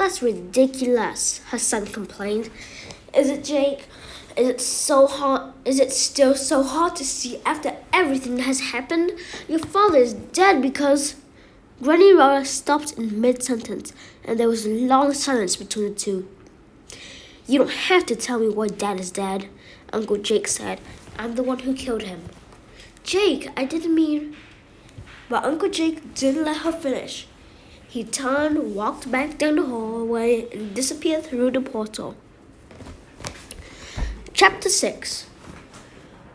That's ridiculous, her son complained. Is it, Jake? Is it so hard? Is it still so hard to see after everything that has happened? Your father is dead because... Granny Rhoda stopped in mid-sentence, and there was a long silence between the two. You don't have to tell me why Dad is dead, Uncle Jake said. I'm the one who killed him. Jake, I didn't mean... But Uncle Jake didn't let her finish. He turned, walked back down the hallway, and disappeared through the portal. Chapter 6.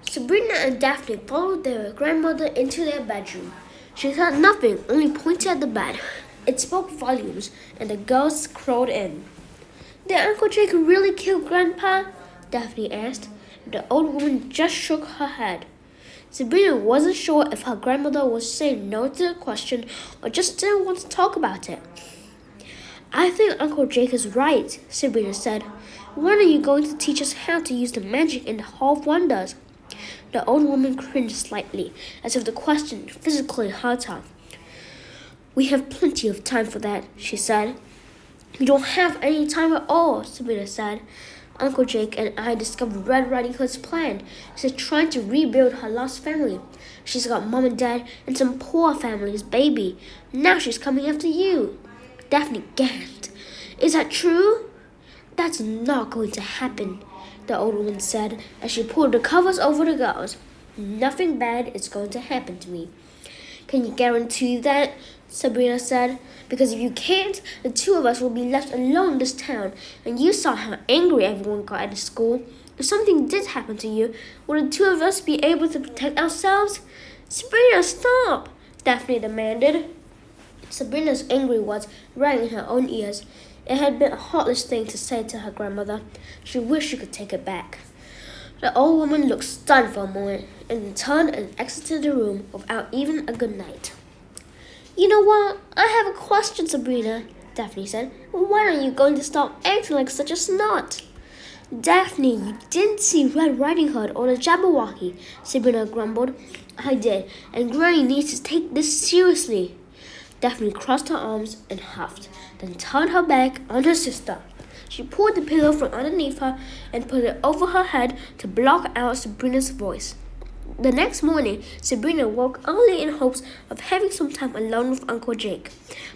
Sabrina and Daphne followed their grandmother into their bedroom. She said nothing, only pointed at the bed. It spoke volumes, and the girls crawled in. Did Uncle Jake really kill Grandpa? Daphne asked. The old woman just shook her head. Sabrina wasn't sure if her grandmother was saying no to the question or just didn't want to talk about it. I think Uncle Jake is right, Sabrina said. When are you going to teach us how to use the magic in the Hall of Wonders? The old woman cringed slightly, as if the question physically hurt her. We have plenty of time for that, she said. We don't have any time at all, Sabrina said. Uncle Jake and I discovered Red Riding Hood's plan. She's trying to rebuild her lost family. She's got Mom and Dad and some poor family's baby. Now she's coming after you. Daphne gasped. Is that true? That's not going to happen, the old woman said as she pulled the covers over the girls. Nothing bad is going to happen to me. Can you guarantee that? Sabrina said. Because if you can't, the two of us will be left alone in this town. And you saw how angry everyone got at the school. If something did happen to you, would the two of us be able to protect ourselves? Sabrina, stop! Daphne demanded. Sabrina's angry words rang in her own ears. It had been a heartless thing to say to her grandmother. She wished she could take it back. The old woman looked stunned for a moment and then turned and exited the room without even a good night. You know what? I have a question, Sabrina, Daphne said. When are you going to stop acting like such a snot? Daphne, you didn't see Red Riding Hood or the Jabberwocky, Sabrina grumbled. I did, and Granny needs to take this seriously. Daphne crossed her arms and huffed, then turned her back on her sister. She pulled the pillow from underneath her and put it over her head to block out Sabrina's voice. The next morning, Sabrina woke early in hopes of having some time alone with Uncle Jake.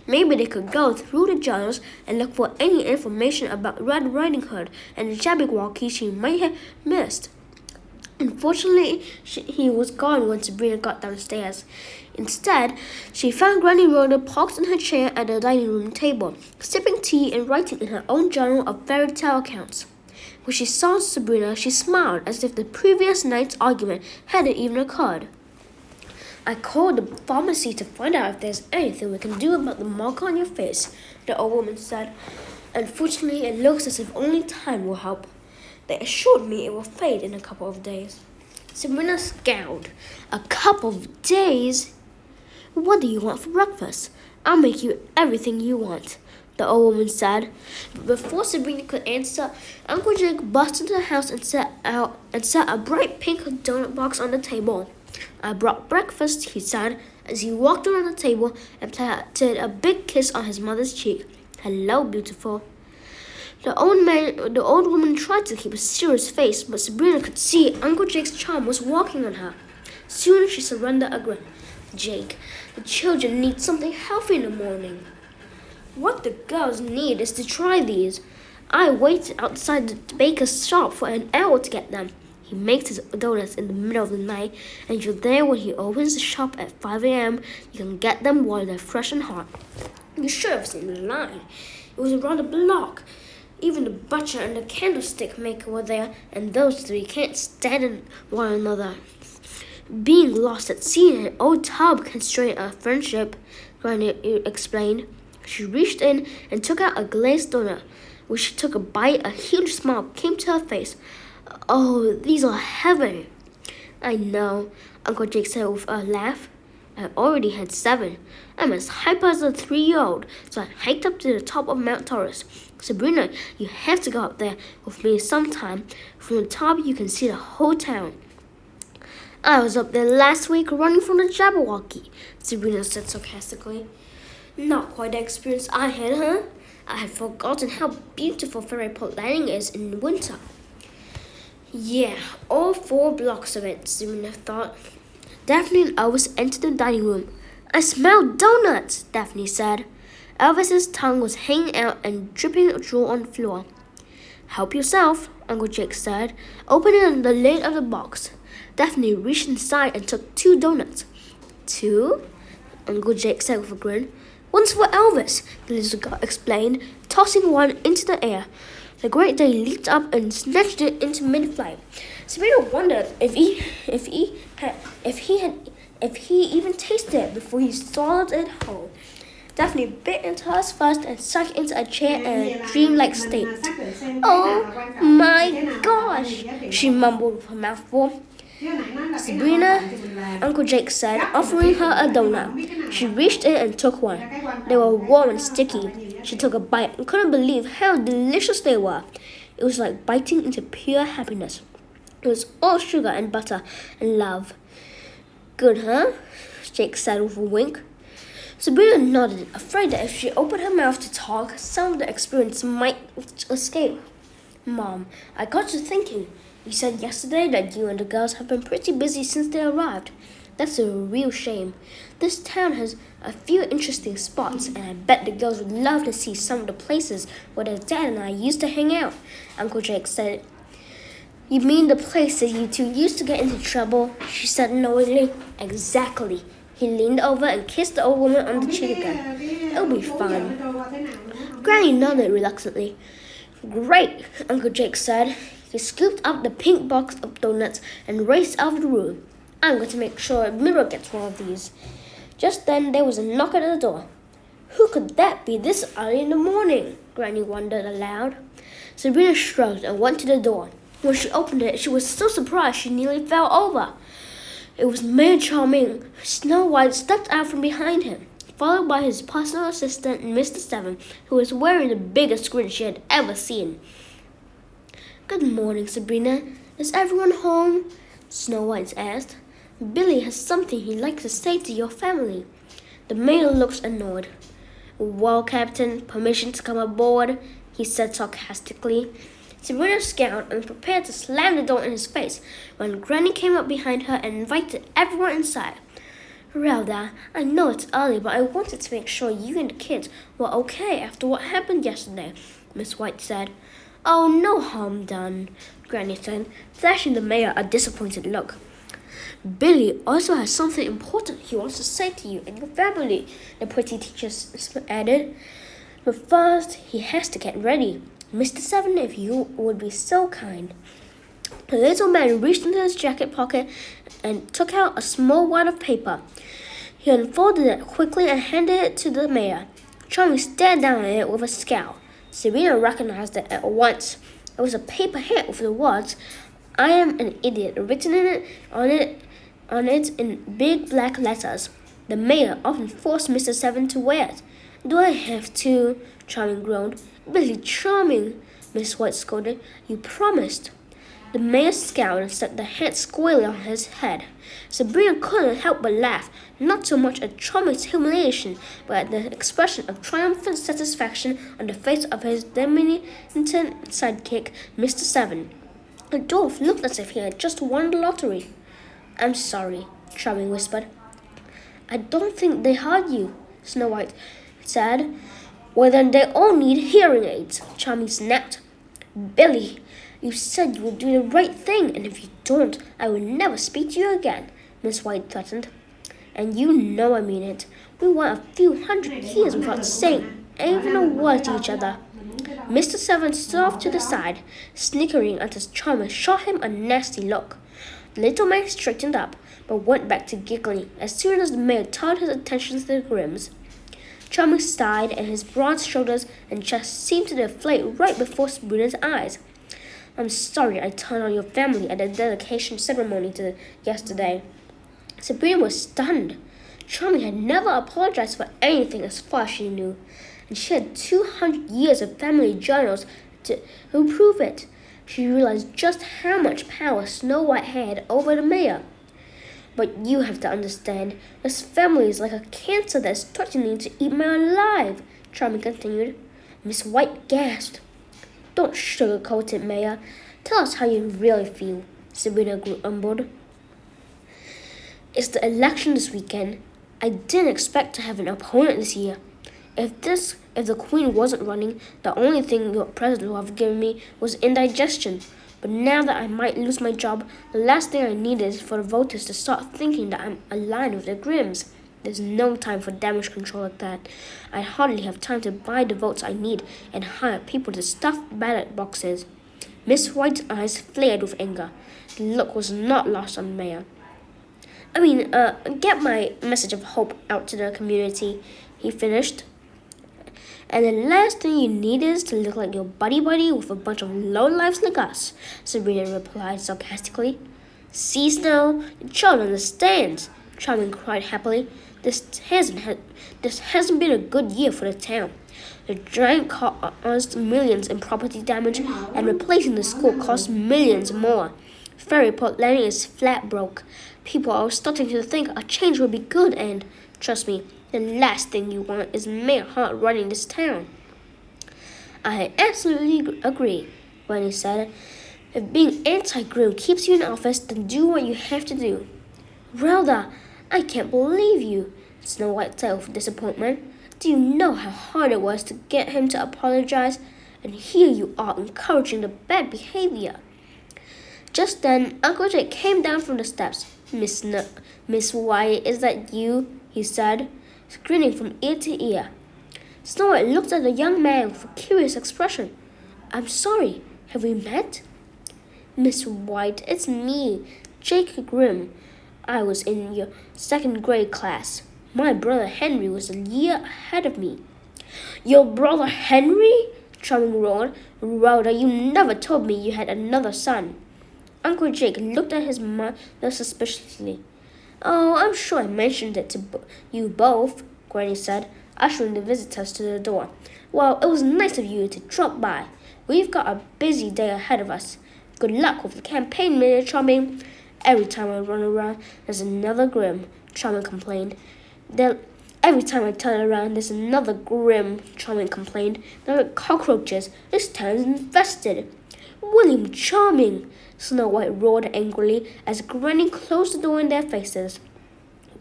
Maybe they could go through the journals and look for any information about Red Riding Hood and the Jabberwocky she might have missed. Unfortunately, he was gone when Sabrina got downstairs. Instead, she found Granny Rhoda parked in her chair at the dining room table, sipping tea and writing in her own journal of fairy tale accounts. When she saw Sabrina, she smiled as if the previous night's argument hadn't even occurred. I called the pharmacy to find out if there's anything we can do about the mark on your face, the old woman said. Unfortunately, it looks as if only time will help. They assured me it will fade in a couple of days. Sabrina scowled. A couple of days? What do you want for breakfast? I'll make you everything you want, the old woman said. But before Sabrina could answer, Uncle Jake burst into the house and set a bright pink donut box on the table. I brought breakfast, he said, as he walked around the table and planted a big kiss on his mother's cheek. Hello, beautiful. The old woman tried to keep a serious face, but Sabrina could see Uncle Jake's charm was working on her. Soon she surrendered a grin. Jake, the children need something healthy in the morning. What the girls need is to try these. I waited outside the baker's shop for an hour to get them. He makes his donuts in the middle of the night, and if you're there when he opens the shop at 5 a.m., you can get them while they're fresh and hot. You should have seen the line. It was around a block. Even the butcher and the candlestick maker were there, and those three can't stand one another. Being lost at sea in an old tub can strain a friendship, Granny explained. She reached in and took out a glazed donut. When she took a bite, a huge smile came to her face. Oh, these are heaven. I know, Uncle Jake said with a laugh. I already had 7. I'm as hyper as a 3-year-old, so I hiked up to the top of Mount Taurus. Sabrina, you have to go up there with me sometime. From the top, you can see the whole town. I was up there last week running from the Jabberwocky, Sabrina said sarcastically. Not quite the experience I had, huh? I had forgotten how beautiful Ferryport Landing is in winter. Yeah, all 4 blocks of it, Serena thought. Daphne and Elvis entered the dining room. I smell donuts, Daphne said. Elvis's tongue was hanging out and dripping drool on the floor. Help yourself, Uncle Jake said, opening the lid of the box. Daphne reached inside and took 2 donuts. 2? Uncle Jake said with a grin. One's for Elvis, the little girl explained, tossing one into the air. The Great Day leaped up and snatched it into mid-flight. Sabrina wondered if he even tasted it before he swallowed it whole. Daphne bit into hers first and sank into a chair in a dreamlike state. Oh my gosh, she mumbled with her mouth full. Sabrina, Uncle Jake said, offering her a donut. She reached in and took one. They were warm and sticky. She took a bite and couldn't believe how delicious they were. It was like biting into pure happiness. It was all sugar and butter and love. Good, huh? Jake said with a wink. Sabrina nodded, afraid that if she opened her mouth to talk, some of the experience might escape. Mom, I got to thinking. You said yesterday that you and the girls have been pretty busy since they arrived. That's a real shame. This town has a few interesting spots, and I bet the girls would love to see some of the places where their dad and I used to hang out, Uncle Jake said. You mean the places you two used to get into trouble? She said knowingly. Exactly. He leaned over and kissed the old woman on the cheek again. It'll be fun. Granny nodded reluctantly. Great, Uncle Jake said. He scooped up the pink box of donuts and raced out of the room. I'm going to make sure Mirror gets one of these. Just then there was a knock at the door. Who could that be this early in the morning? Granny wondered aloud. Sabrina shrugged and went to the door. When she opened it, she was so surprised she nearly fell over. It was Mayor Charming. Snow White stepped out from behind him, followed by his personal assistant, Mr. Seven, who was wearing the biggest grin she had ever seen. Good morning, Sabrina. Is everyone home? Snow White asked. Billy has something he'd like to say to your family. The mayor looked annoyed. Well, Captain, permission to come aboard, he said sarcastically. Sabrina scowled and prepared to slam the door in his face when Granny came up behind her and invited everyone inside. Rhoda, I know it's early, but I wanted to make sure you and the kids were okay after what happened yesterday, Miss White said. Oh, no harm done, Granny said, flashing the mayor a disappointed look. Billy also has something important he wants to say to you and your family, the pretty teacher added. But first, he has to get ready. Mr. Seven, if you would be so kind. The little man reached into his jacket pocket and took out a small wad of paper. He unfolded it quickly and handed it to the mayor. Charlie stared down at it with a scowl. Serena recognized it at once. It was a paper hat with the words, I am an idiot, written on it in big black letters. The mayor often forced Mr. Seven to wear it. Do I have to? Charming groaned. Billy Charming, Miss White scolded. You promised. The mayor scowled and set the hat squarely on his head. Sabrina couldn't help but laugh, not so much at Charming's humiliation, but at the expression of triumphant satisfaction on the face of his diminutive sidekick, Mr. Seven. The dwarf looked as if he had just won the lottery. I'm sorry, Charming whispered. I don't think they heard you, Snow White said. Well, then they all need hearing aids, Charming snapped. Billy, you said you would do the right thing, and if you don't, I will never speak to you again, Miss White threatened. And you know I mean it. We went a few hundred years without saying even a word to each other. Mr. Seven stood off to the side, snickering as Charming shot him a nasty look. The little man straightened up, but went back to giggling as soon as the mayor turned his attention to the Grimms. Charming sighed, and his broad shoulders and chest seemed to deflate right before Sabrina's eyes. I'm sorry I turned on your family at the dedication ceremony yesterday. Sabrina was stunned. Charming had never apologized for anything as far as she knew, and she had 200 years of family journals to prove it. She realized just how much power Snow White had over the mayor. But you have to understand, this family is like a cancer that's threatening to eat me alive, Charming continued. Miss White gasped. Don't sugarcoat it, Maya. Tell us how you really feel, Sabrina grumbled. It's the election this weekend. I didn't expect to have an opponent this year. If the Queen wasn't running, the only thing your president would have given me was indigestion. But now that I might lose my job, the last thing I need is for the voters to start thinking that I'm aligned with the Grims. There's no time for damage control like that. I hardly have time to buy the votes I need and hire people to stuff ballot boxes. Miss White's eyes flared with anger. The look was not lost on the mayor. Get my message of hope out to the community, he finished. And the last thing you need is to look like your buddy with a bunch of lowlifes like us, Sabrina replied sarcastically. See, Snow, the child understands, Charming cried happily. This hasn't been a good year for the town. The giant caused millions in property damage, and replacing the school cost millions more. Ferryport Landing is flat broke. People are starting to think a change will be good, and trust me, the last thing you want is Mayor Hart running this town. I absolutely agree, Granny said. If being anti-Grim keeps you in office, then do what you have to do. Rhoda, I can't believe you, Snow White said with disappointment. Do you know how hard it was to get him to apologize? And here you are encouraging the bad behavior. Just then, Uncle Jake came down from the steps. Miss White, is that you? He said, grinning from ear to ear. Snow White looked at the young man with a curious expression. I'm sorry, have we met? Miss White, it's me, Jake Grimm. I was in your second grade class. My brother Henry was a year ahead of me. Your brother Henry? Charming roared. Rhoda, you never told me you had another son. Uncle Jake looked at his mother suspiciously. Oh, I'm sure I mentioned it to you both, Granny said, ushering the visitors to the door. Well, it was nice of you to drop by. We've got a busy day ahead of us. Good luck with the campaign, Mr. Charming. Every time I run around, there's another Grim, Charming complained. Every time I turn around, there's another Grim, Charming complained. There are cockroaches. This town's infested. William Charming, Snow White roared angrily as Granny closed the door in their faces.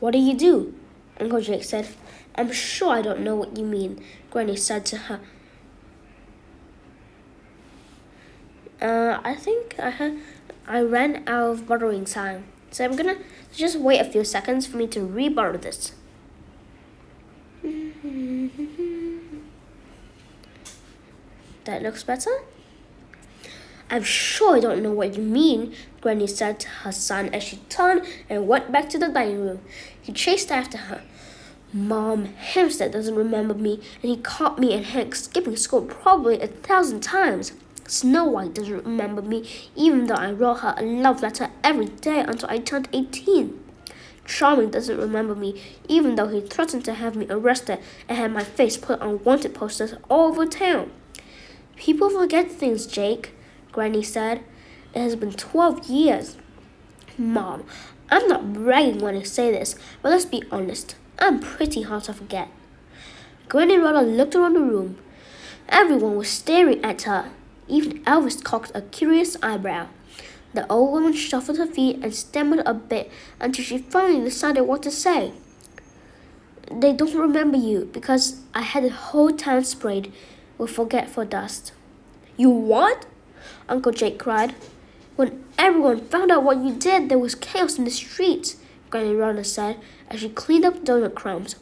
What do you do? Uncle Jake said. I'm sure I don't know what you mean, Granny said to her. I think I ran out of borrowing time. So I'm gonna just wait a few seconds for me to re-borrow this. That looks better. I'm sure I don't know what you mean, Granny said to her son as she turned and went back to the dining room. He chased after her. Mom, Hampstead doesn't remember me, and he caught me and Hank skipping school probably 1,000 times. Snow White doesn't remember me, even though I wrote her a love letter every day until I turned 18. Charming doesn't remember me, even though he threatened to have me arrested and had my face put on wanted posters all over town. People forget things, Jake, Granny said. It has been 12 years. Mom, I'm not bragging when I say this, but let's be honest. I'm pretty hard to forget. Granny Rhoda looked around the room. Everyone was staring at her. Even Elvis cocked a curious eyebrow. The old woman shuffled her feet and stammered a bit until she finally decided what to say. They don't remember you because I had the whole town sprayed with forgetful dust. You what? Uncle Jake cried. When everyone found out what you did, there was chaos in the streets, Granny Rhoda said as she cleaned up donut crumbs.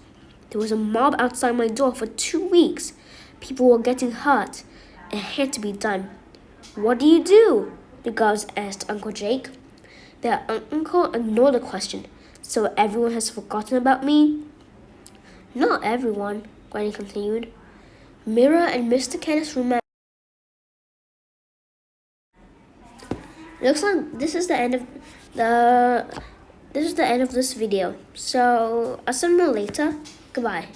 There was a mob outside my door for 2 weeks. People were getting hurt. It had to be done. What do? The girls asked Uncle Jake. Their uncle ignored the question. So everyone has forgotten about me? Not everyone, Granny continued. Mira and Mr. Kenneth remember. Looks like this is the end of this video. So I'll see you later. Goodbye.